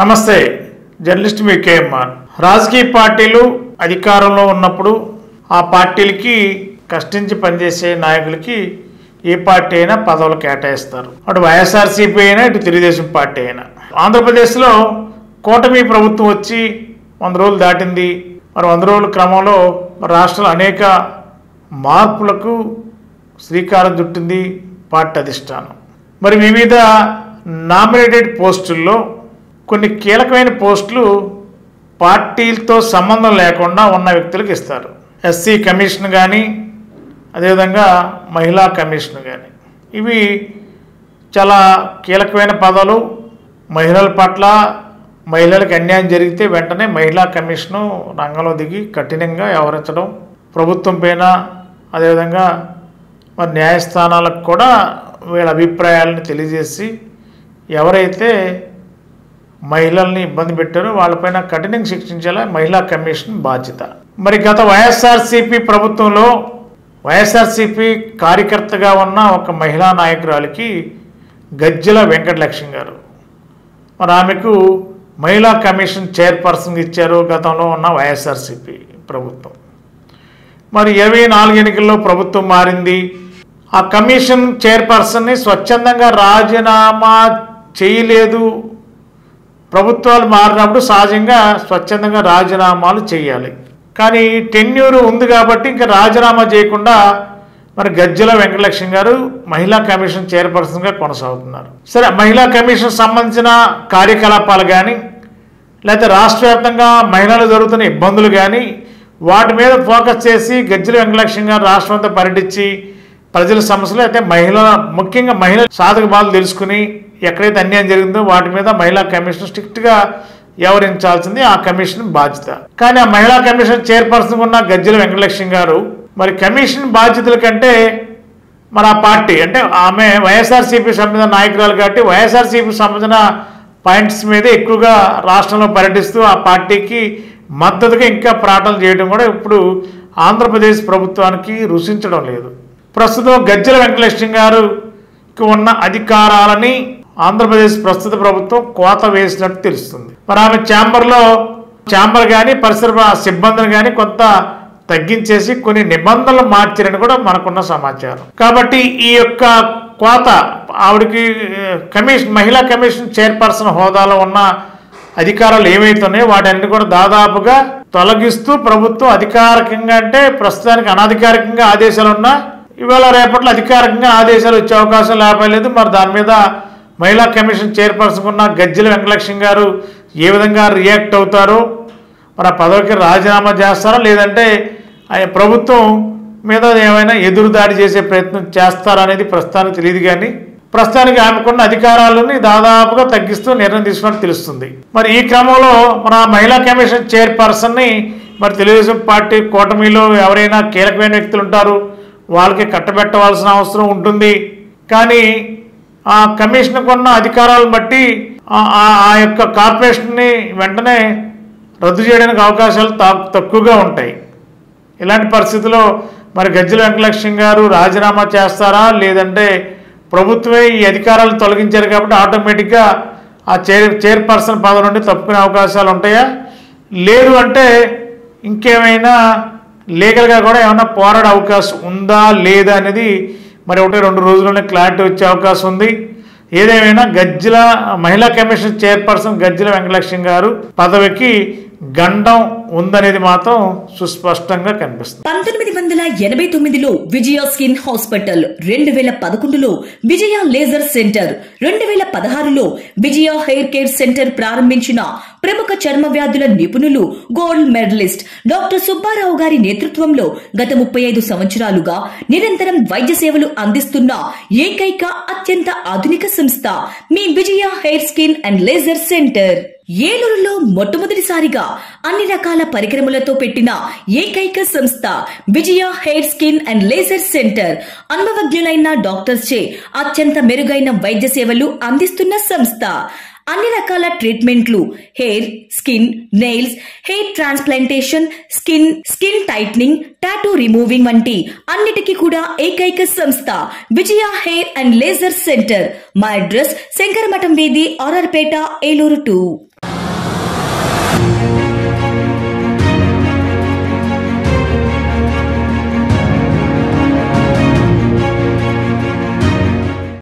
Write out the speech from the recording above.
నమస్తే, జర్నలిస్ట్ మీ కేఎంఆర్. రాజకీయ పార్టీలు అధికారంలో ఉన్నప్పుడు ఆ పార్టీలకి కష్టించి పనిచేసే నాయకులకి ఏ పార్టీ అయినా పదవులు కేటాయిస్తారు. అటు వైఎస్ఆర్సీపీ అయినా ఇటు తెలుగుదేశం పార్టీ అయినా. ఆంధ్రప్రదేశ్లో కూటమి ప్రభుత్వం వచ్చి 100 రోజులు దాటింది. మరి 100 రోజుల క్రమంలో రాష్ట్రంలో అనేక మార్పులకు శ్రీకారం చుట్టింది పార్టీ అధిష్టానం. మరి వివిధ నామినేటెడ్ పోస్టుల్లో కొన్ని కీలకమైన పోస్టులు పార్టీలతో సంబంధం లేకుండా ఉన్న వ్యక్తులకు ఇస్తారు. ఎస్సీ కమిషన్ కానీ, అదేవిధంగా మహిళా కమిషన్ కానీ, ఇవి చాలా కీలకమైన పదాలు. మహిళల పట్ల మహిళలకు అన్యాయం జరిగితే వెంటనే మహిళా కమిషను రంగంలో దిగి కఠినంగా వ్యవహరించడం, ప్రభుత్వం పైన అదేవిధంగా మరి న్యాయస్థానాలకు కూడా వీళ్ళ అభిప్రాయాలను తెలియజేసి ఎవరైతే మహిళల్ని ఇబ్బంది పెట్టారో వాళ్ళపైన కఠినంగా శిక్షించేలా మహిళా కమిషన్ బాధ్యత. మరి గత వైఎస్ఆర్సీపీ ప్రభుత్వంలో వైఎస్ఆర్సీపీ కార్యకర్తగా ఉన్న ఒక మహిళా నాయకురాలికి గజ్జల వెంకటలక్ష్మి గారు, మరి ఆమెకు మహిళా కమిషన్ చైర్పర్సన్ ఇచ్చారు గతంలో ఉన్న వైఎస్ఆర్సీపీ ప్రభుత్వం. మరి 24 ఎన్నికల్లో ప్రభుత్వం మారింది. ఆ కమిషన్ చైర్పర్సన్ని స్వచ్ఛందంగా రాజీనామా చేయలేదు. ప్రభుత్వాలు మారినప్పుడు సహజంగా స్వచ్ఛందంగా రాజీనామాలు చేయాలి. కానీ టెన్యూర్ ఉంది కాబట్టి ఇంకా రాజీనామా చేయకుండా మరి గజ్జల వెంకటలక్ష్మి గారు మహిళా కమిషన్ చైర్పర్సన్గా కొనసాగుతున్నారు. సరే, మహిళా కమిషన్ సంబంధించిన కార్యకలాపాలు కానీ, లేకపోతే రాష్ట్ర వ్యాప్తంగా మహిళలు జరుగుతున్న ఇబ్బందులు కానీ వాటి మీద ఫోకస్ చేసి గజ్జల వెంకటలక్ష్మి గారు రాష్ట్రం అంతా పర్యటించి ప్రజల సమస్యలు అయితే ముఖ్యంగా మహిళల సాధక బాధలు తెలుసుకుని ఎక్కడైతే అన్యాయం జరిగిందో వాటి మీద మహిళా కమిషన్ స్ట్రిక్ట్గా వ్యవహరించాల్సింది ఆ కమిషన్ బాధ్యత. కానీ ఆ మహిళా కమిషన్ చైర్పర్సన్ ఉన్న గజ్జల వెంకటలక్ష్మి గారు మరి కమిషన్ బాధ్యతల కంటే మరి ఆ పార్టీ అంటే ఆమె వైఎస్ఆర్సీపీ సంబంధించిన నాయకురాలు కాబట్టి వైఎస్ఆర్సీపీ సంబంధించిన పాయింట్స్ మీద ఎక్కువగా రాష్ట్రంలో పర్యటిస్తూ ఆ పార్టీకి మద్దతుగా ఇంకా పోరాటాలు చేయడం కూడా ఇప్పుడు ఆంధ్రప్రదేశ్ ప్రభుత్వానికి రుచించడం లేదు. ప్రస్తుతం గజ్జల వెంకటలక్ష్మి గారికి ఉన్న అధికారాలని ఆంధ్రప్రదేశ్ ప్రస్తుత ప్రభుత్వం కోత వేసినట్టు తెలుస్తుంది. మరి ఆమె ఛాంబర్ కానీ పరిసర సిబ్బందిని కానీ కొంత తగ్గించేసి కొన్ని నిబంధనలు మార్చారని కూడా మనకున్న సమాచారం. కాబట్టి ఈ యొక్క కోత ఆవిడకి మహిళా కమిషన్ చైర్పర్సన్ హోదాలో ఉన్న అధికారాలు ఏవైతున్నాయో వాటన్ని కూడా దాదాపుగా తొలగిస్తూ ప్రభుత్వం అధికారికంగా అంటే ప్రస్తుతానికి అనధికారికంగా ఆదేశాలు ఉన్నా ఇవాళ రేపట్లో అధికారికంగా ఆదేశాలు వచ్చే అవకాశం లేకపోలేదు. మరి దాని మీద మహిళా కమిషన్ చైర్పర్సన్ ఉన్న గజ్జల వెంకటలక్ష్మి గారు ఏ విధంగా రియాక్ట్ అవుతారో, మరి ఆ పదవికి రాజీనామా చేస్తారో లేదంటే ఆయన ప్రభుత్వం మీద ఏమైనా ఎదురుదాడి చేసే ప్రయత్నం చేస్తారనేది ప్రస్తుతానికి తెలియదు. కానీ ప్రస్తుతానికి ఆమెకున్న అధికారాలని దాదాపుగా తగ్గిస్తూ నిర్ణయం తీసుకున్నట్టు తెలుస్తుంది. మరి ఈ క్రమంలో మన మహిళా కమిషన్ చైర్పర్సన్ని మరి తెలుగుదేశం పార్టీ కూటమిలో ఎవరైనా కీలకమైన వ్యక్తులు ఉంటారు, వాళ్ళకి కట్టబెట్టవలసిన అవసరం ఉంటుంది. కానీ ఆ కమిషన్కు ఉన్న అధికారాలను బట్టి ఆ యొక్క కార్పొరేషన్ని వెంటనే రద్దు చేయడానికి అవకాశాలు తక్కువగా ఉంటాయి. ఇలాంటి పరిస్థితుల్లో మరి గజ్జల వెంకటలక్ష్మి గారు రాజీనామా చేస్తారా లేదంటే ప్రభుత్వమే ఈ అధికారాలను తొలగించారు కాబట్టి ఆటోమేటిక్గా ఆ చైర్పర్సన్ పదవి నుండి తప్పుకునే అవకాశాలు ఉంటాయా, లేదు అంటే ఇంకేమైనా లీగల్గా కూడా ఏమైనా పోరాడే అవకాశం ఉందా లేదా అనేది మరి 1-2 రోజుల్లోనే క్లారిటీ వచ్చే అవకాశం ఉంది. ఏదేమైనా మహిళా కమిషన్ చైర్పర్సన్ గజ్జల వెంకటలక్ష్మి గారు పదవికి గండం ఉందనేది మాత్రం సుస్పష్టంగా కనిపిస్తుంది. 1989లో విజయ స్కిన్ హాస్పిటల్, 2011లో విజయ లేజర్ సెంటర్, 2016లో విజయ హెయిర్ కేర్ సెంటర్ ప్రారంభించిన ప్రముఖ చర్మ వ్యాధుల నిపుణులు గోల్డ్ మెడలిస్ట్ డాక్టర్ సుబ్బారావు గారి నేతృత్వంలో గత 35 సంవత్సరాలుగా నిరంతరం వైద్య సేవలు అందిస్తున్న ఏకైక అత్యంత ఆధునిక సంస్థ మీ Vijaya hair skin and laser centre. ఏలూరులో మొట్టమొదటిసారిగా అన్ని రకాల పరికరములతో పెట్టిన ఏకైక సంస్థ Vijaya hair skin and laser centre. అనుభవజ్ఞులైన డాక్టర్స్ చే అత్యంత మెరుగైన వైద్య సేవలు అందిస్తున్న సంస్థ. అన్ని రకాల ట్రీట్మెంట్లు, hair, skin, nails, hair transplantation, skin tightening, tattoo removing వంటి అన్నిటికీ కూడా ఏకైక సంస్థ Vijaya hair and laser centre. మా అడ్రస్ శంకరమఠం వీధి, ఆర్ఆర్పేట, ఏలూరు 2.